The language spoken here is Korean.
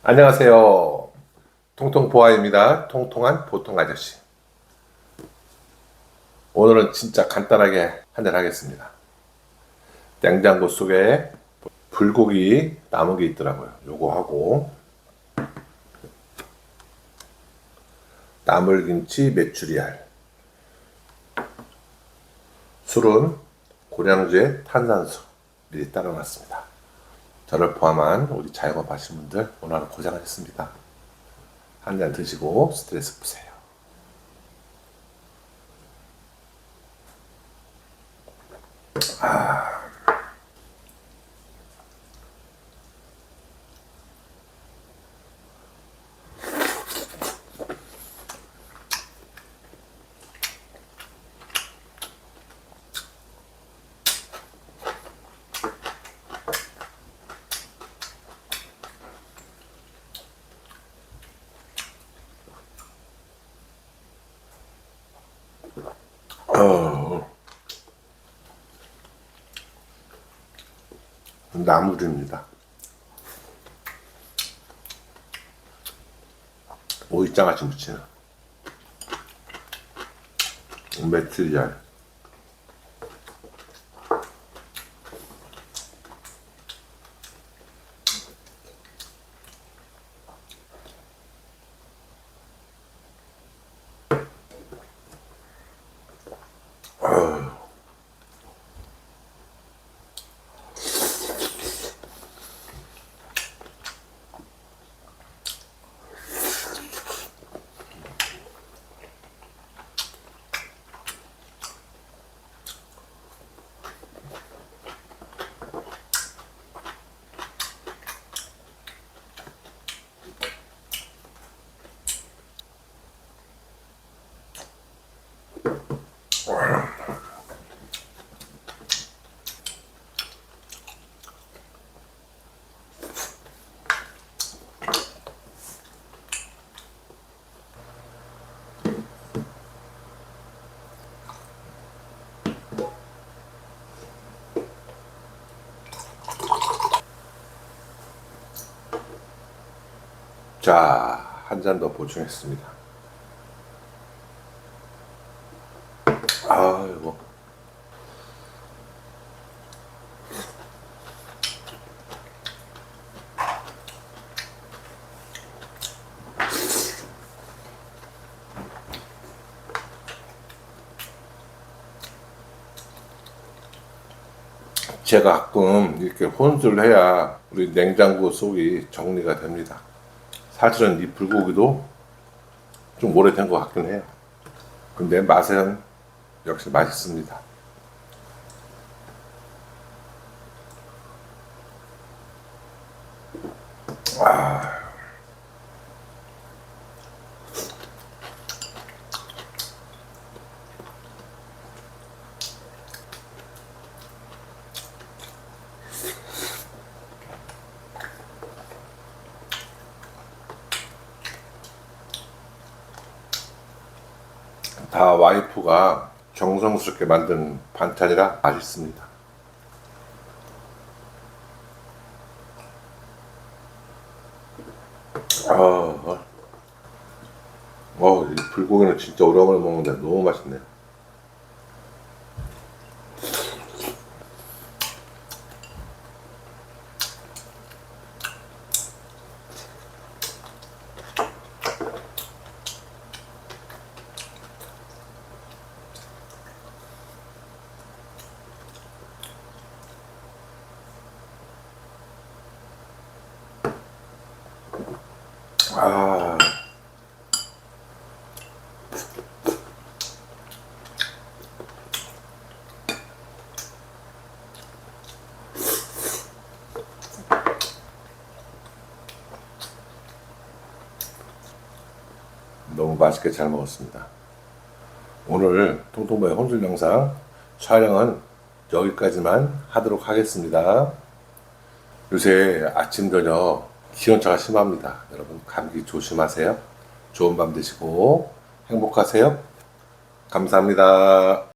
안녕하세요. 통통보아입니다. 통통한 보통 아저씨. 오늘은 진짜 간단하게 한잔 하겠습니다. 냉장고 속에 불고기 남은 게 있더라고요. 요거 하고 나물김치 메추리알. 술은 고량주에 탄산수 미리 따라놨습니다. 저를 포함한 우리 자영업 하시는 분들 오늘 하루 고생하셨습니다. 한 잔 드시고 스트레스 푸세요. 나물입니다. 오이장아찌 무치는 메추리알. 자, 한 잔 더 보충했습니다. 아이고. 제가 가끔 이렇게 혼술을 해야 우리 냉장고 속이 정리가 됩니다. 사실은 이 불고기도 좀 오래된 것 같긴 해요. 근데 맛은 역시 맛있습니다. 다 와이프가 정성스럽게 만든 반찬이라 맛있습니다. 이 불고기는 진짜 오랜만에 먹는데 너무 맛있네요. 아, 너무 맛있게 잘 먹었습니다. 오늘 통통보의 혼술 영상 촬영은 여기까지만 하도록 하겠습니다. 요새 아침 저녁 기온차가 심합니다. 여러분 감기 조심하세요. 좋은 밤 되시고 행복하세요. 감사합니다.